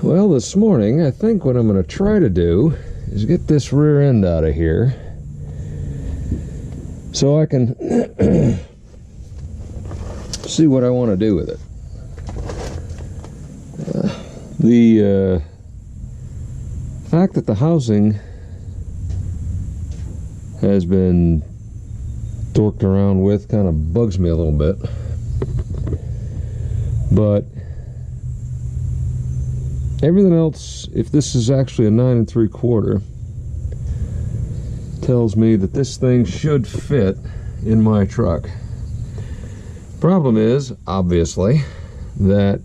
Well, this morning, I think what I'm going to try to do is get this rear end out of here so I can see what I want to do with it. The fact that the housing has been dorked around with kind of bugs me a little bit, but everything else, if this is actually a 9 3/4, tells me that this thing should fit in my truck. Problem is, obviously, that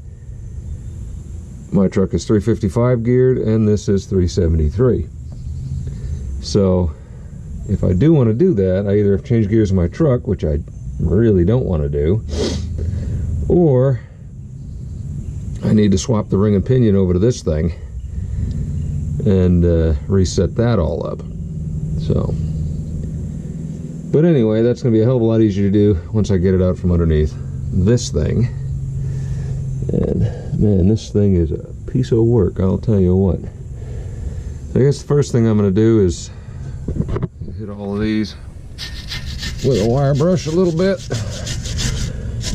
my truck is 355 geared and this is 373. So if I do want to do that, I either have to change gears in my truck, which I really don't want to do, or I need to swap the ring and pinion over to this thing and reset that all up. So, but anyway, that's going to be a hell of a lot easier to do once I get it out from underneath this thing. And man, this thing is a piece of work, I'll tell you what. I guess the first thing I'm going to do is hit all of these with a wire brush a little bit,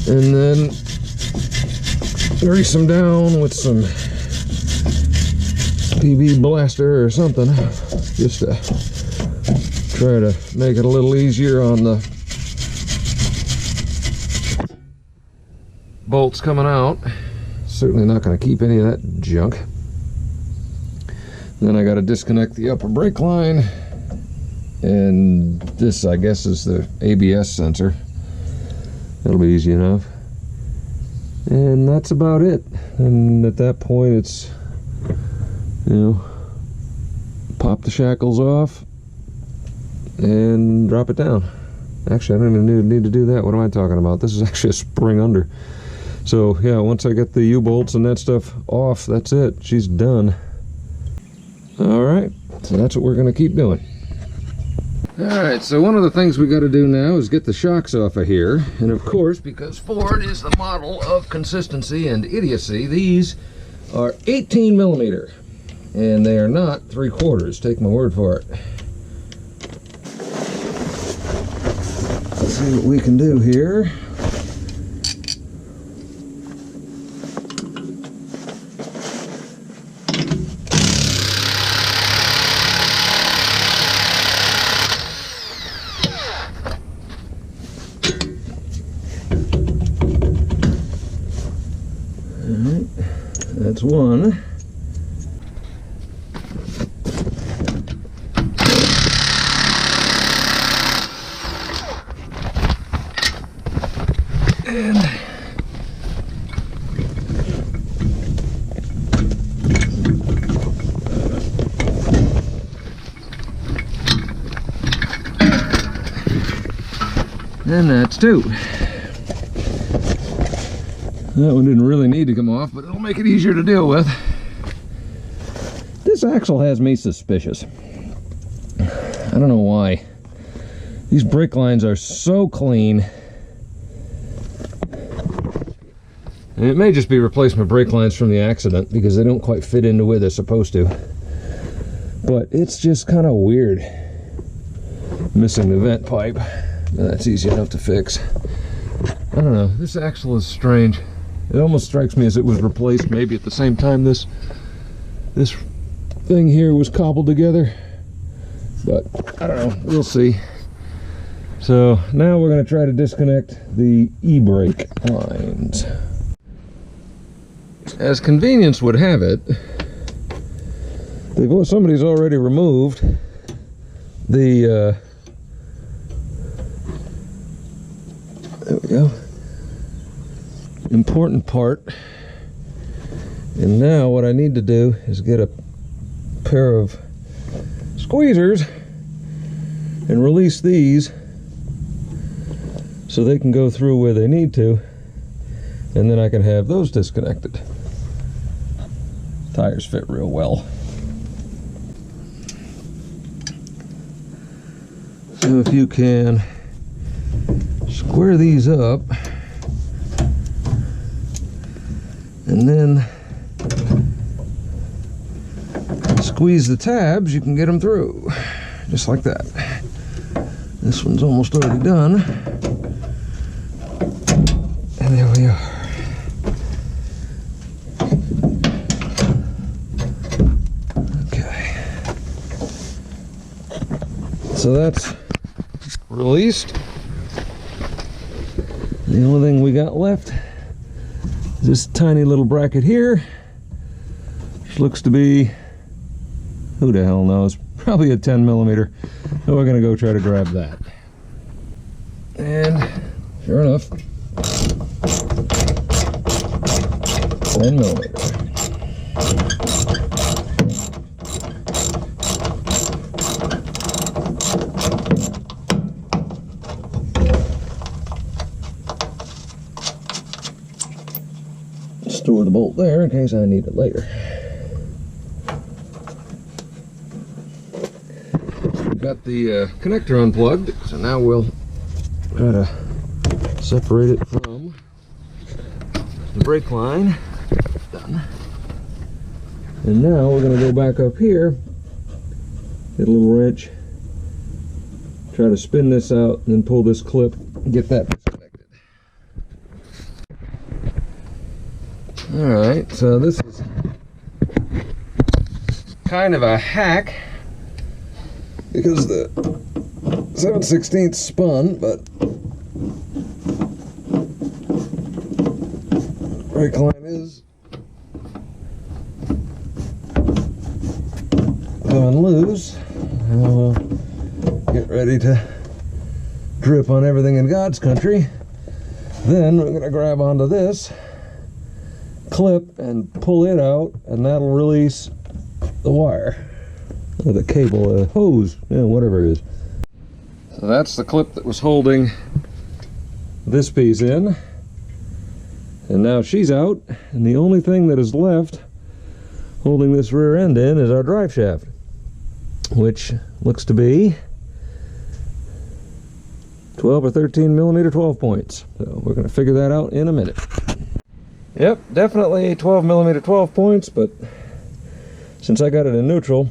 and then grease them down with some PB blaster or something, just to try to make it a little easier on the bolts coming out. Certainly not going to keep any of that junk. Then I got to disconnect the upper brake line, and this, I guess, is the ABS sensor. That'll be easy enough. And that's about it. And at that point, it's, you know, pop the shackles off and drop it down. Actually, I don't even need to do that. What am I talking about? This is actually a spring under. So yeah, once I get the U-bolts and that stuff off, that's it. She's done. All right, so that's what we're going to keep doing. All right, so one of the things we got to do now is get the shocks off of here. And of course, because Ford is the model of consistency and idiocy, these are 18 millimeter, and they are not 3/4. Take my word for it. Let's see what we can do here. That's one. And that's two. That one didn't really need to come off, but it'll make it easier to deal with. This axle has me suspicious. I don't know why. These brake lines are so clean. And it may just be replacement brake lines from the accident, because they don't quite fit into where they're supposed to. But it's just kind of weird. Missing the vent pipe. That's easy enough to fix. I don't know. This axle is strange. It almost strikes me as it was replaced maybe at the same time this thing here was cobbled together. But I don't know. We'll see. So now we're going to try to disconnect the e-brake lines. As convenience would have it, somebody's already removed the there we go, important part. And now what I need to do is get a pair of squeezers and release these so they can go through where they need to, and then I can have those disconnected. Tires fit real well. So if you can square these up, and then squeeze the tabs, you can get them through, just like that. This one's almost already done. And there we are. Okay. So that's released. The only thing we got left is this tiny little bracket here, which looks to be, who the hell knows, probably a 10 millimeter. So we're gonna go try to grab that. And sure enough, 10 millimeter. Store the bolt there in case I need it later. We've got the connector unplugged, so now we'll try to separate it from the brake line. Done. And now we're going to go back up here, get a little wrench, try to spin this out, and then pull this clip and get that disconnected. Alright, so this is kind of a hack because the 7/16 spun, but brake line is going loose. And we'll get ready to drip on everything in God's country. Then we're going to grab onto this clip and pull it out, and that'll release the wire, or the cable, hose, yeah, whatever it is. So that's the clip that was holding this piece in, and now she's out, and the only thing that is left holding this rear end in is our drive shaft, which looks to be 12 or 13 millimeter 12 points. So we're going to figure that out in a minute. Yep, definitely 12 millimeter 12 points, but since I got it in neutral,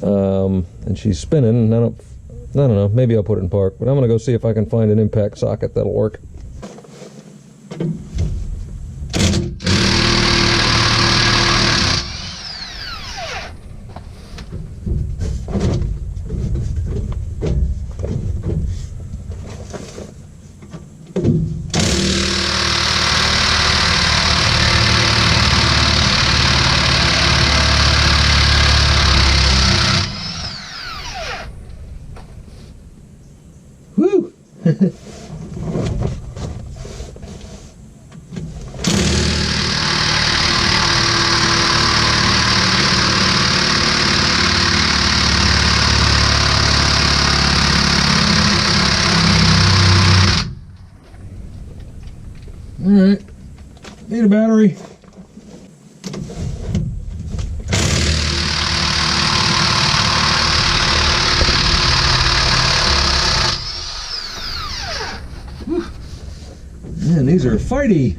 and she's spinning, I don't know, maybe I'll put it in park, but I'm gonna go see if I can find an impact socket that'll work. Woo! Alright, need a battery. Man, these are fighty.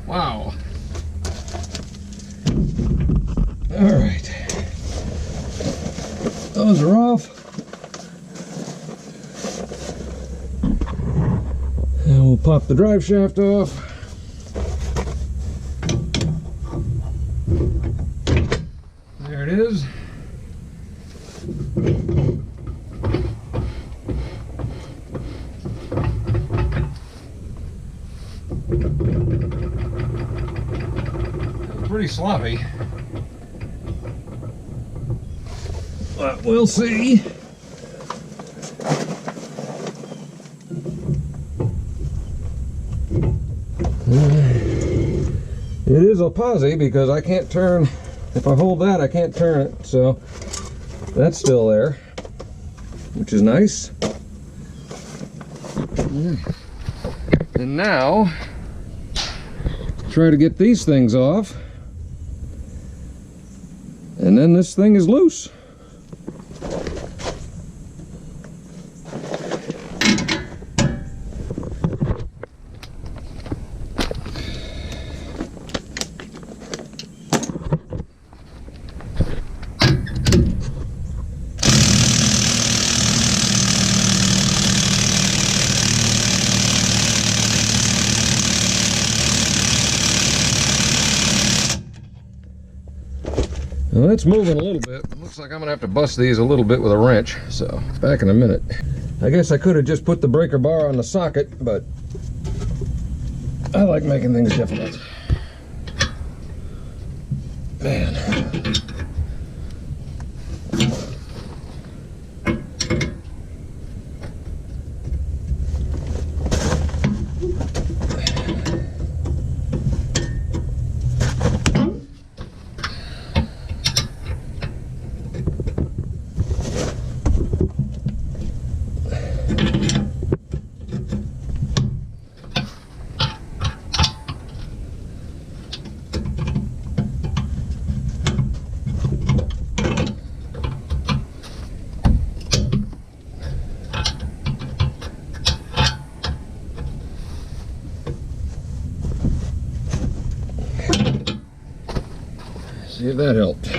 Wow. All right. Those are off. And we'll pop the drive shaft off. There it is. Pretty sloppy. But we'll see. It is a posi because I can't turn, if I hold that I can't turn it, so that's still there, which is nice. And now, try to get these things off. And then this thing is loose. Well, it's moving a little bit. It looks like I'm gonna have to bust these a little bit with a wrench, so back in a minute. I guess I could have just put the breaker bar on the socket, but I like making things difficult. Man. See if that helped.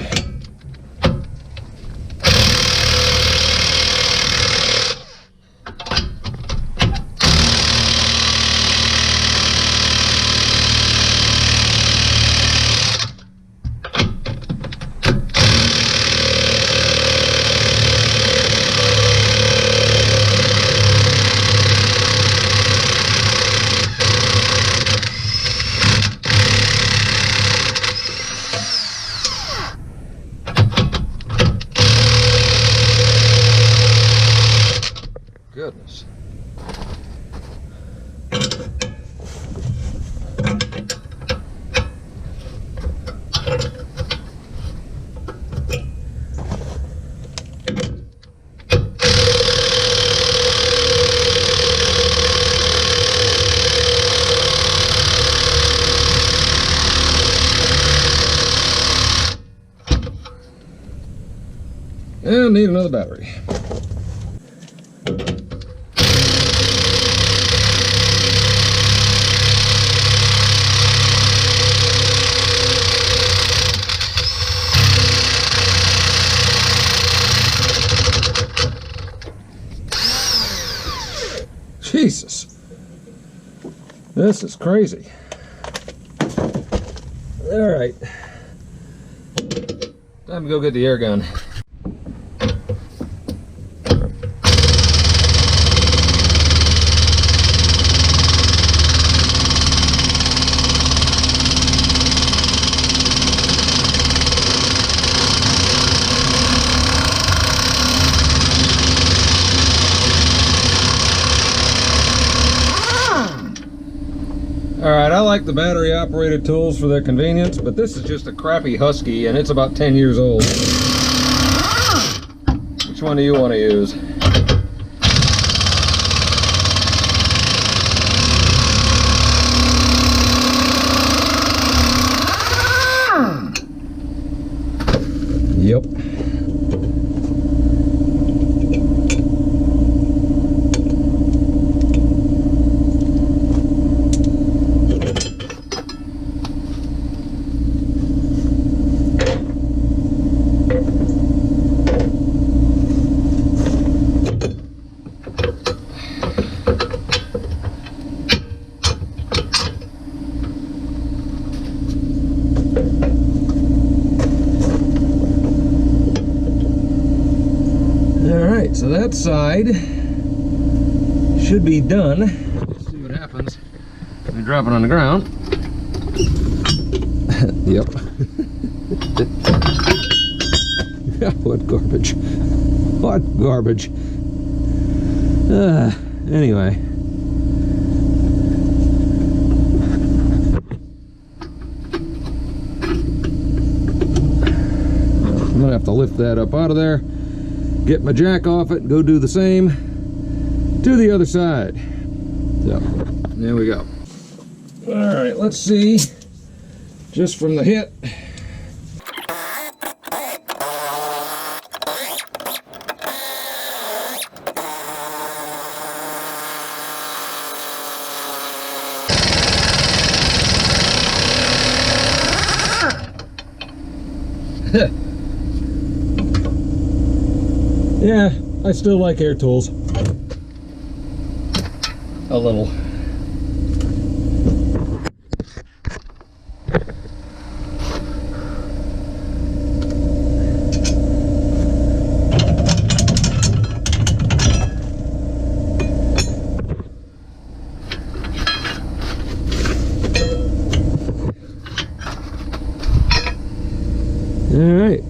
Goodness. And need another battery. Jesus, this is crazy. All right, time to go get the air gun. Alright, I like the battery operated tools for their convenience, but this is just a crappy Husky and it's about 10 years old. Which one do you want to use? Yep. Alright, so that side should be done. Let's see what happens when we drop it on the ground. Yep. What garbage. What garbage. Anyway. I'm gonna have to lift that up out of there, get my jack off it, and go do the same to the other side. So, there we go. All right, let's see, just from the hit. Yeah, I still like air tools. A little. All right.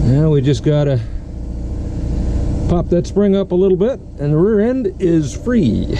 Now we just gotta pop that spring up a little bit and the rear end is free.